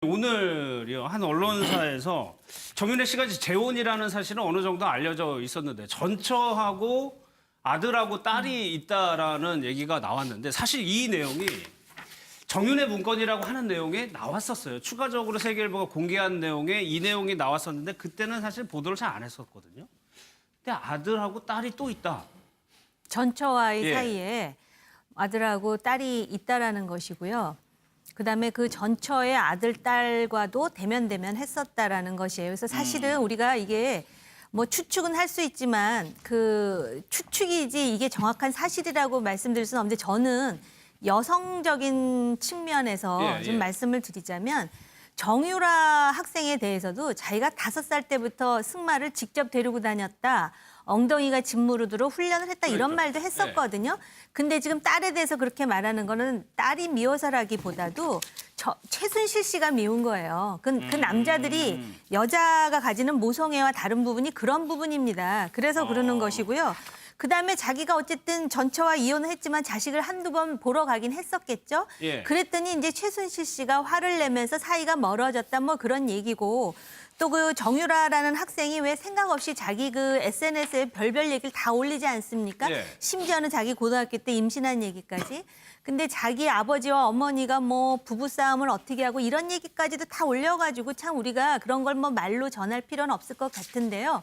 오늘요 한 언론사에서 정윤회 씨가 재혼이라는 사실은 어느 정도 알려져 있었는데 전처하고 아들하고 딸이 있다라는 얘기가 나왔는데 사실 이 내용이 정윤회 문건이라고 하는 내용에 나왔었어요. 추가적으로 세계일보가 공개한 내용에 이 내용이 나왔었는데 그때는 사실 보도를 잘 안 했었거든요. 근데 아들하고 딸이 또 있다. 전처와의 예. 사이에 아들하고 딸이 있다라는 것이고요. 그다음에 그 전처의 아들, 딸과도 대면 했었다라는 것이에요. 그래서 사실은 우리가 이게 뭐 추측은 할 수 있지만 그 추측이지 이게 정확한 사실이라고 말씀드릴 수는 없는데 저는 여성적인 측면에서 좀 말씀을 드리자면 정유라 학생에 대해서도 자기가 5살 때부터 승마를 직접 데리고 다녔다. 엉덩이가 짓무르도록 훈련을 했다 이런 말도 했었거든요. 근데 지금 딸에 대해서 그렇게 말하는 거는 딸이 미워서라기보다도 최순실 씨가 미운 거예요. 그 남자들이 여자가 가지는 모성애와 다른 부분이 그런 부분입니다. 그래서 그러는 것이고요. 그다음에 자기가 어쨌든 전처와 이혼을 했지만 자식을 한두 번 보러 가긴 했었겠죠. 예. 그랬더니 이제 최순실 씨가 화를 내면서 사이가 멀어졌다 뭐 그런 얘기고 또 그 정유라라는 학생이 왜 생각 없이 자기 그 SNS에 별별 얘기를 다 올리지 않습니까? 예. 심지어는 자기 고등학교 때 임신한 얘기까지. 근데 자기 아버지와 어머니가 뭐 부부싸움을 어떻게 하고 이런 얘기까지도 다 올려가지고 참 우리가 그런 걸 뭐 말로 전할 필요는 없을 것 같은데요.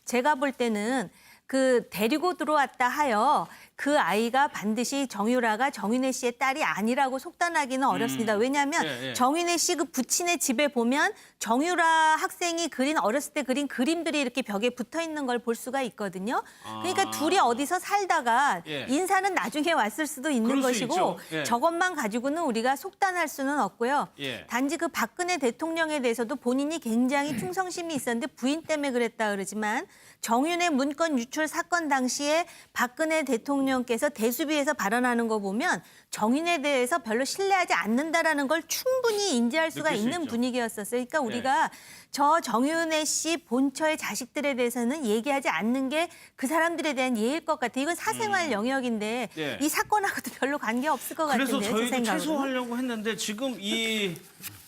제가 볼 때는 그 데리고 들어왔다 하여 그 아이가 반드시 정유라가 정윤회 씨의 딸이 아니라고 속단하기는 어렵습니다. 왜냐하면 정윤회 씨 그 부친의 집에 보면 정유라 학생이 어렸을 때 그린 그림들이 이렇게 벽에 붙어 있는 걸 볼 수가 있거든요. 그러니까 둘이 어디서 살다가 인사는 나중에 왔을 수도 있는 그럴 수 것이고 있죠. 저것만 가지고는 우리가 속단할 수는 없고요. 단지 그 박근혜 대통령에 대해서도 본인이 굉장히 충성심이 있었는데 부인 때문에 그랬다 그러지만 정윤회 문건 유출 사건 당시에 박근혜 대통령께서 대수비에서 발언하는 거 보면 정윤회에 대해서 별로 신뢰하지 않는다라는 걸 충분히 인지할 수가 느낄 수 있는 있죠. 분위기였었어요. 그러니까 우리가 저 정윤회 씨 본처의 자식들에 대해서는 얘기하지 않는 게 그 사람들에 대한 예일 것 같아요. 이건 사생활 영역인데 이 사건하고도 별로 관계없을 것 그래서 같은데요. 제 저희도 생각으로는. 최소화하려고 했는데 지금 이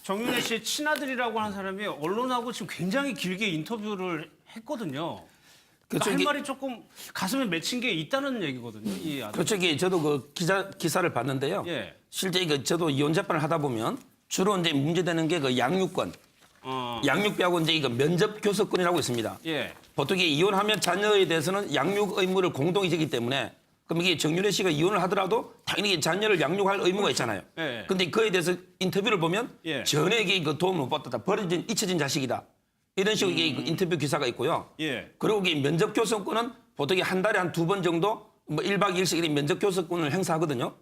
정윤회 씨의 친아들이라고 하는 사람이 언론하고 지금 굉장히 길게 인터뷰를 했거든요. 그러니까 할 말이 조금 가슴에 맺힌 게 있다는 얘기거든요. 이 아들. 그렇죠. 저도 그 기사를 봤는데요. 실제 저도 이혼 재판을 하다 보면 주로 이제 문제되는 게 그 양육권, 양육비하고 이제 이거 면접 교섭권이라고 있습니다. 보통 이게 이혼하면 자녀에 대해서는 양육 의무를 공동이 지기 때문에 그럼 이게 정윤회 씨가 이혼을 하더라도 당연히 자녀를 양육할 의무가 있잖아요. 그런데 그에 대해서 인터뷰를 보면 전혀 이게 그 도움을 못 받았다. 잊혀진 자식이다. 이런 식으로 이게 인터뷰 기사가 있고요. 그리고 이게 면접 교섭권은 보통 한 달에 한 2번 정도 뭐 1박 2일씩 이런 면접 교섭권을 행사하거든요.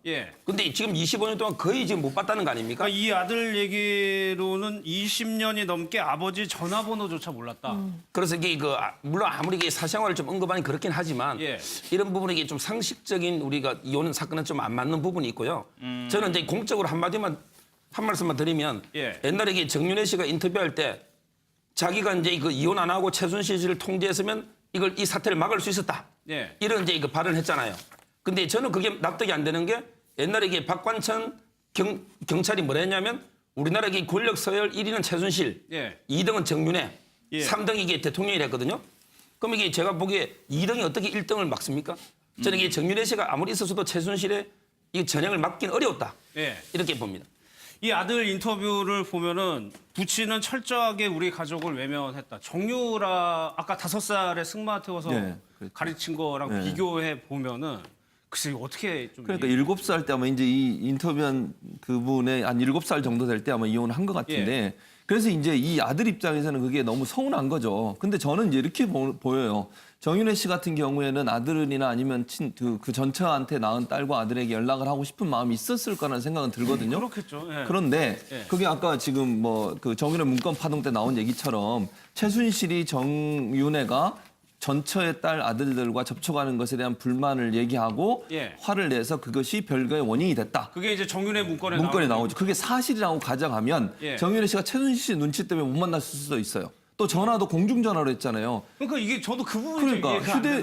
근데 지금 25년 동안 거의 지금 못 봤다는 거 아닙니까? 이 아들 얘기로는 20년이 넘게 아버지 전화번호조차 몰랐다. 그래서 이게 물론 아무리 이게 사생활을 좀 언급하니 그렇긴 하지만 이런 부분이 이게 좀 상식적인 우리가 이혼 사건은 좀 안 맞는 부분이 있고요. 저는 이제 공적으로 한 말씀만 드리면 옛날에 이게 정윤회 씨가 인터뷰할 때 자기가 이제 그 이혼 안 하고 최순실 씨를 통제했으면 이 사태를 막을 수 있었다. 이런 이제 발언을 했잖아요. 근데 저는 그게 납득이 안 되는 게 옛날에 이게 박관천 경찰이 뭐라 했냐면 우리나라 이 권력 서열 1위는 최순실, 2등은 정윤회, 3등이 이게 대통령이랬거든요. 그럼 이게 제가 보기에 2등이 어떻게 1등을 막습니까? 저는 이게 정윤회 씨가 아무리 있었어도 최순실의 이 전형을 막기는 어려웠다. 이렇게 봅니다. 이 아들 인터뷰를 보면은 부친은 철저하게 우리 가족을 외면했다. 정유라 아까 5살에 승마 태워서 가르친 거랑 비교해 보면은 글쎄 어떻게 좀 그러니까 7살 때 아마 이제 이 인터뷰한 그분의 한 7살 정도 될 때 아마 이혼을 한 것 같은데 그래서 이제 이 아들 입장에서는 그게 너무 서운한 거죠. 근데 저는 이제 이렇게 보여요. 정윤회 씨 같은 경우에는 아들이나 아니면 그 전처한테 낳은 딸과 아들에게 연락을 하고 싶은 마음이 있었을 거라는 생각은 들거든요. 그렇겠죠. 그런데 그게 아까 지금 뭐 그 정윤회 문건 파동 때 나온 얘기처럼 최순실이 정윤회가 전처의 딸 아들들과 접촉하는 것에 대한 불만을 얘기하고 화를 내서 그것이 별거의 원인이 됐다. 그게 이제 정윤회 문건에 나오죠. 그게 사실이라고 가정하면 정윤회 씨가 최순실 씨 눈치 때문에 못 만났을 수도 있어요. 또 전화도 공중전화로 했잖아요. 그러니까 이게 저도 그 부분이 그러니까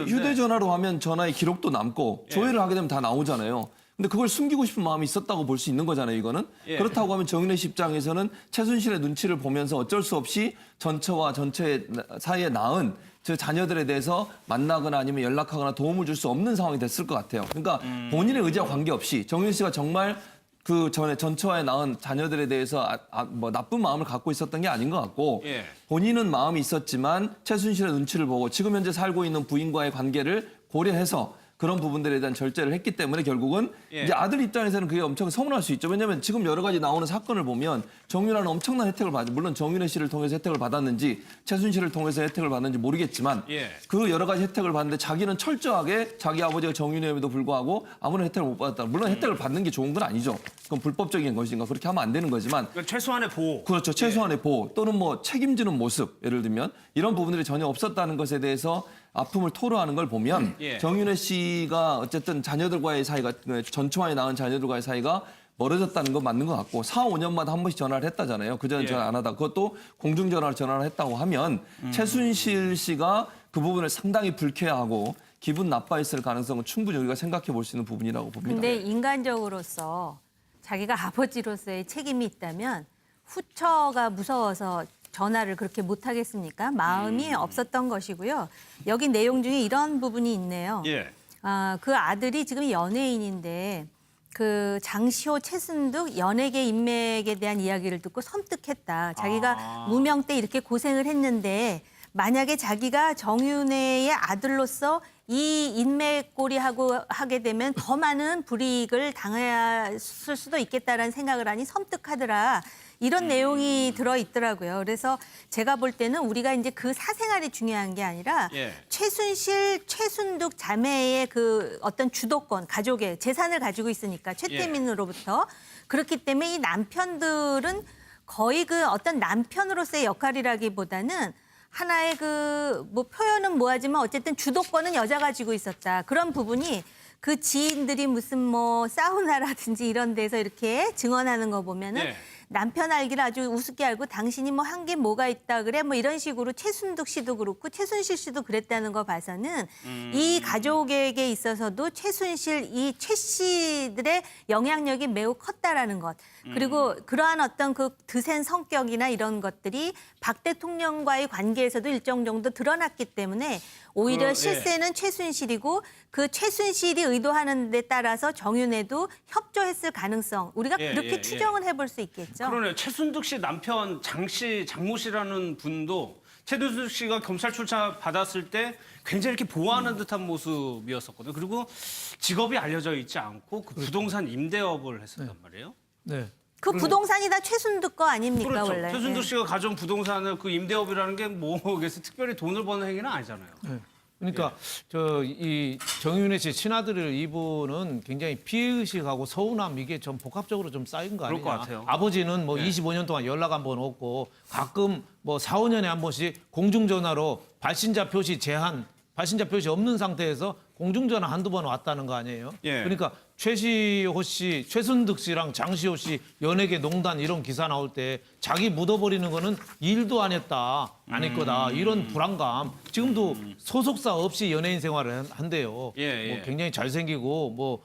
휴대전화로 하면 전화의 기록도 남고 조회를 하게 되면 다 나오잖아요. 근데 그걸 숨기고 싶은 마음이 있었다고 볼 수 있는 거잖아요, 이거는. 예. 그렇다고 하면 정윤회 씨 입장에서는 최순실의 눈치를 보면서 어쩔 수 없이 전처와 전처의 사이에 낳은 저 자녀들에 대해서 만나거나 아니면 연락하거나 도움을 줄 수 없는 상황이 됐을 것 같아요. 그러니까 본인의 의지와 관계없이 정윤 씨가 정말 그 전에 전처에 낳은 자녀들에 대해서 뭐 나쁜 마음을 갖고 있었던 게 아닌 것 같고 예. 본인은 마음이 있었지만 최순실의 눈치를 보고 지금 현재 살고 있는 부인과의 관계를 고려해서 그런 부분들에 대한 절제를 했기 때문에 결국은 예. 이제 아들 입장에서는 그게 엄청 서운할 수 있죠. 왜냐하면 지금 여러 가지 나오는 사건을 보면 정윤아는 엄청난 혜택을 받죠. 물론 정윤혜 씨를 통해서 혜택을 받았는지 최순실을 통해서 혜택을 받는지 모르겠지만 예. 그 여러 가지 혜택을 받는데 자기는 철저하게 자기 아버지가 정윤회에도 불구하고 아무런 혜택을 못 받았다. 물론 혜택을 받는 게 좋은 건 아니죠. 그건 불법적인 것인가 그렇게 하면 안 되는 거지만 그러니까 최소한의 보호. 그렇죠. 최소한의 보호 또는 뭐 책임지는 모습 예를 들면 이런 부분들이 전혀 없었다는 것에 대해서 아픔을 토로하는 걸 보면 예. 정윤회 씨가 어쨌든 자녀들과의 사이가 전처와에 낳은 자녀들과의 사이가 멀어졌다는 건 맞는 것 같고 4, 5년마다 한 번씩 전화를 했다잖아요. 그전에 예. 전화 안 하다. 그것도 공중전화를 했다고 하면 최순실 씨가 그 부분을 상당히 불쾌하고 기분 나빠했을 가능성은 충분히 우리가 생각해 볼 수 있는 부분이라고 봅니다. 근데 인간적으로서 자기가 아버지로서의 책임이 있다면 후처가 무서워서 전화를 그렇게 못 하겠습니까? 마음이 없었던 것이고요. 여기 내용 중에 이런 부분이 있네요. 예. 그 아들이 지금 연예인인데 그 장시호, 최순득 연예계 인맥에 대한 이야기를 듣고 섬뜩했다. 자기가 무명 때 이렇게 고생을 했는데 만약에 자기가 정윤회의 아들로서 이 인맥고리하고 하게 되면 더 많은 불이익을 당했을 수도 있겠다라는 생각을 하니 섬뜩하더라. 이런 내용이 들어 있더라고요. 그래서 제가 볼 때는 우리가 이제 그 사생활이 중요한 게 아니라 예. 최순실, 최순득 자매의 그 어떤 주도권, 가족의 재산을 가지고 있으니까 최태민으로부터 그렇기 때문에 이 남편들은 거의 그 어떤 남편으로서의 역할이라기보다는 하나의 그 뭐 표현은 뭐하지만 어쨌든 주도권은 여자가 가지고 있었다. 그런 부분이 그 지인들이 무슨 뭐 사우나라든지 이런 데서 이렇게 증언하는 거 보면은 네. 남편 알기를 아주 우습게 알고 당신이 뭐 한 게 뭐가 있다 그래 뭐 이런 식으로 최순득 씨도 그렇고 최순실 씨도 그랬다는 거 봐서는 이 가족에게 있어서도 최순실 이 최 씨들의 영향력이 매우 컸다라는 것 그리고 그러한 어떤 그 드센 성격이나 이런 것들이 박 대통령과의 관계에서도 일정 정도 드러났기 때문에 오히려 예. 실세는 최순실이고 그 최순실이 의도하는 데 따라서 정윤회도 협조했을 가능성 우리가 예, 그렇게 예, 추정은 해볼 수 있겠죠. 그러네. 최순득 씨 남편 장모 씨라는 분도 최순득 씨가 검찰 출장 받았을 때 굉장히 이렇게 보호하는 듯한 모습이었었거든요. 그리고 직업이 알려져 있지 않고 그 부동산 임대업을 했었단 말이에요. 네. 그 부동산이 다 최순득 거 아닙니까 그렇죠. 원래? 최순득 예. 씨가 가져온 부동산을 그 임대업이라는 게 뭐 그래서 특별히 돈을 버는 행위는 아니잖아요. 네. 그러니까 저 이 정윤회 씨 친아들을 이분은 굉장히 피해의식하고 서운함 이게 좀 복합적으로 좀 쌓인 거 그럴 아니냐. 것 같아요. 아버지는 뭐 25년 동안 연락 한 번 없고 가끔 뭐 4, 5년에 한 번씩 공중전화로 발신자 표시 제한, 발신자 표시 없는 상태에서 공중전화 한두 번 왔다는 거 아니에요. 예. 그러니까 최시호 씨, 최순득 씨랑 장시호 씨 연예계 농단 이런 기사 나올 때 자기 묻어버리는 거는 일도 안 했다, 안 했거다 이런 불안감. 지금도 소속사 없이 연예인 생활을 한대요. 예, 예. 뭐 굉장히 잘생기고 뭐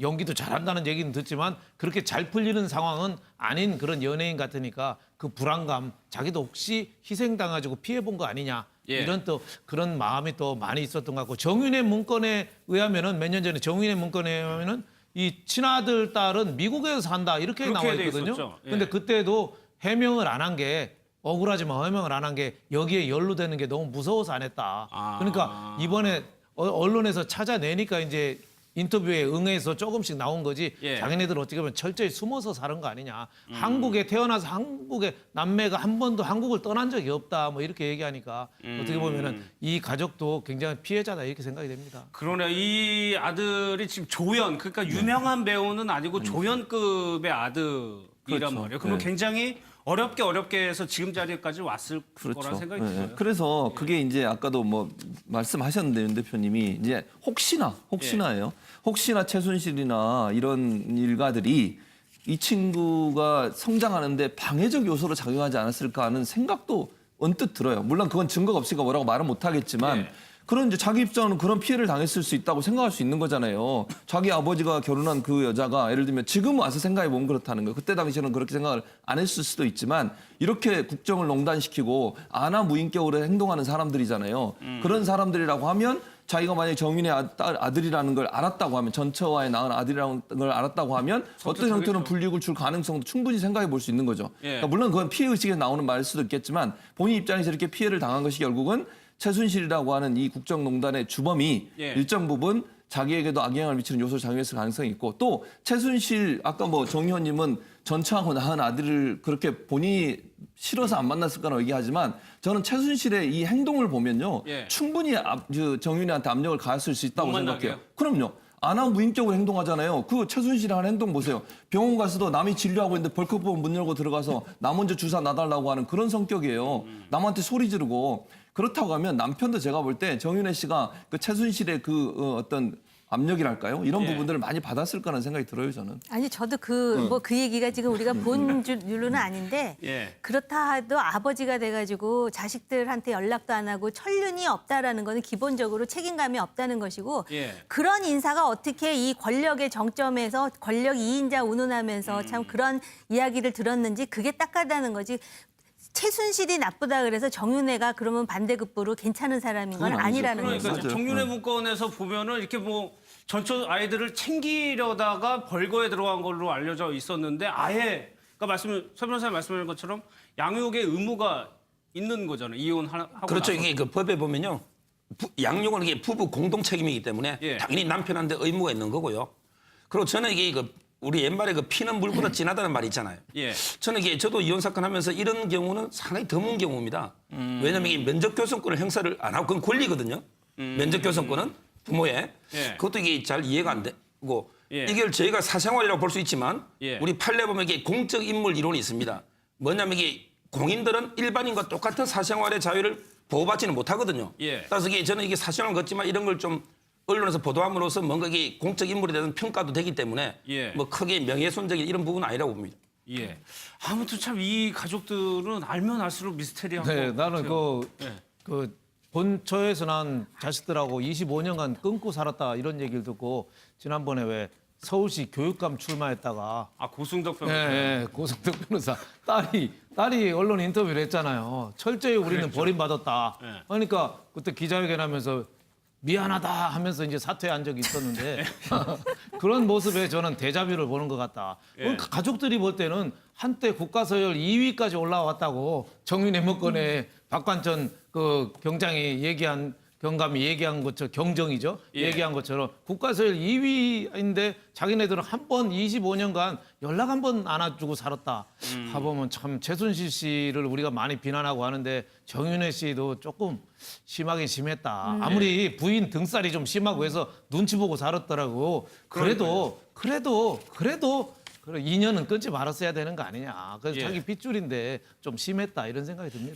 연기도 잘한다는 얘기는 듣지만 그렇게 잘 풀리는 상황은 아닌 그런 연예인 같으니까 그 불안감, 자기도 혹시 희생당해가지고 피해본 거 아니냐. 예. 이런 또 그런 마음이 또 많이 있었던 것 같고 정윤의 문건에 의하면은 몇 년 전에 정윤의 문건에 의하면은 이 친아들 딸은 미국에서 산다 이렇게 그렇게 나와 돼 있거든요. 있었죠. 예. 근데 그때도 해명을 안 한 게 억울하지만 해명을 안 한 게 여기에 연루되는 게 너무 무서워서 안 했다. 아. 그러니까 이번에 언론에서 찾아내니까 이제 인터뷰에 응해서 조금씩 나온 거지 예. 자기네들 어떻게 보면 철저히 숨어서 사는 거 아니냐. 한국에 태어나서 한국의 남매가 한 번도 한국을 떠난 적이 없다. 뭐 이렇게 얘기하니까 어떻게 보면은 이 가족도 굉장히 피해자다 이렇게 생각이 됩니다. 그러네. 이 아들이 지금 조연, 그러니까 유명한 배우는 아니고 조연급의 아들이란 그렇죠. 말이에요. 그러면 네. 굉장히 어렵게 해서 지금 자리까지 왔을 그렇죠. 거라는 생각이 네. 들어요. 그래서 그게 이제 아까도 뭐 말씀하셨는데 윤 대표님이 이제 혹시나예요. 혹시나 최순실이나 이런 일가들이 이 친구가 성장하는데 방해적 요소로 작용하지 않았을까 하는 생각도 언뜻 들어요. 물론 그건 증거가 없으니까 뭐라고 말은 못 하겠지만 네. 그런 이제 자기 입장은 그런 피해를 당했을 수 있다고 생각할 수 있는 거잖아요. 자기 아버지가 결혼한 그 여자가 예를 들면 지금 와서 생각해 보면 그렇다는 거예요. 그때 당시에는 그렇게 생각을 안 했을 수도 있지만 이렇게 국정을 농단시키고 안하무인격으로 행동하는 사람들이잖아요. 그런 사람들이라고 하면 자기가 만약에 정윤의 아들이라는 걸 알았다고 하면 전처와의 낳은 아들이라는 걸 알았다고 하면 어떤 형태로는 불이익을 줄 가능성도 충분히 생각해 볼 수 있는 거죠. 예. 그러니까 물론 그건 피해의식에 나오는 말일 수도 있겠지만 본인 입장에서 이렇게 피해를 당한 것이 결국은 최순실이라고 하는 이 국정농단의 주범이 예. 일정 부분 자기에게도 악영향을 미치는 요소를 작용했을 가능성이 있고 또 최순실 아까 뭐 정 의원님은 전처하고 낳은 아들을 그렇게 본인이 싫어서 안 만났을 거라고 얘기하지만 저는 최순실의 이 행동을 보면요 예. 충분히 정윤이한테 압력을 가했을 수 있다고 못 생각해요. 만나게요? 그럼요. 안하무인격으로 행동하잖아요. 그 최순실이 하는 행동 보세요. 병원 가서도 남이 진료하고 있는데 벌컥 보면 문 열고 들어가서 나 먼저 주사 놔달라고 하는 그런 성격이에요. 남한테 소리 지르고 그렇다고 하면 남편도 제가 볼 때 정윤혜 씨가 그 최순실의 그 어떤 압력이랄까요? 이런 예. 부분들을 많이 받았을 거라는 생각이 들어요, 저는. 아니 저도 그 얘기가 지금 우리가 본 줄로는 아닌데 예. 그렇다 해도 아버지가 돼가지고 자식들한테 연락도 안 하고 천륜이 없다라는 거는 기본적으로 책임감이 없다는 것이고 예. 그런 인사가 어떻게 이 권력의 정점에서 권력 2인자 운운하면서 참 그런 이야기를 들었는지 그게 딱하다는 거지. 최순실이 나쁘다 그래서 정윤회가 그러면 반대급부로 괜찮은 사람인 건 그건 아니죠. 아니라는 그러니까 거죠. 맞아요. 정윤회 문건에서 보면은 이렇게 뭐 전처 아이들을 챙기려다가 벌거에 들어간 걸로 알려져 있었는데 아예 그러니까 서 변호사님 말씀하신 것처럼 양육의 의무가 있는 거잖아요. 이혼하고 그렇죠. 나서. 이게 그 법에 보면요. 양육은 이게 부부 공동 책임이기 때문에 예. 당연히 남편한테 의무가 있는 거고요. 그리고 저는 이게 우리 옛말에 피는 물보다 진하다는 말이 있잖아요. 예. 저는 저도 이혼 사건 하면서 이런 경우는 상당히 드문 경우입니다. 왜냐하면 이게 면접 교섭권을 행사를 안 하고 그건 권리거든요. 면접 교섭권은 부모의 예. 그것도 이게 잘 이해가 안 되고 예. 이걸 저희가 사생활이라고 볼 수 있지만 예. 우리 판례 보면 이게 공적 인물 이론이 있습니다. 뭐냐면 이게 공인들은 일반인과 똑같은 사생활의 자유를 보호받지는 못하거든요. 예. 따라서 저는 이게 사생활을 걷지만 이런 걸 좀 언론에서 보도함으로써 뭔가 이게 공적 인물에 대한 평가도 되기 때문에 예. 뭐 크게 명예훼손적인 이런 부분은 아니라고 봅니다. 예. 아무튼 참 이 가족들은 알면 알수록 미스테리한 네, 것 나는 같아요. 그 본처에서 난 자식들하고 25년간 끊고 살았다 이런 얘기를 듣고 지난번에 왜 서울시 교육감 출마했다가 아 고승덕 변호사. 예, 고성덕 변호사 딸이 언론 인터뷰를 했잖아요. 철저히 우리는 그랬죠. 버림받았다. 예. 그러니까 그때 기자회견하면서 미안하다 하면서 이제 사퇴한 적이 있었는데 그런 모습에 저는 데자뷰를 보는 것 같다. 예. 가족들이 볼 때는 한때 국가서열 2위까지 올라왔다고 정윤회 문건에 박관천 그 경감이 얘기한 것처럼 경정이죠. 예. 얘기한 것처럼 국가서열 2위인데 자기네들은 한 번 25년간 연락 한 번 안 해주고 살았다. 가보면 참 최순실 씨를 우리가 많이 비난하고 하는데 정윤회 씨도 조금 심하긴 심했다. 아무리 부인 등살이 좀 심하고 해서 눈치 보고 살았더라고. 그래도 2년은 끊지 말았어야 되는 거 아니냐. 그래서 예. 자기 핏줄인데 좀 심했다 이런 생각이 듭니다.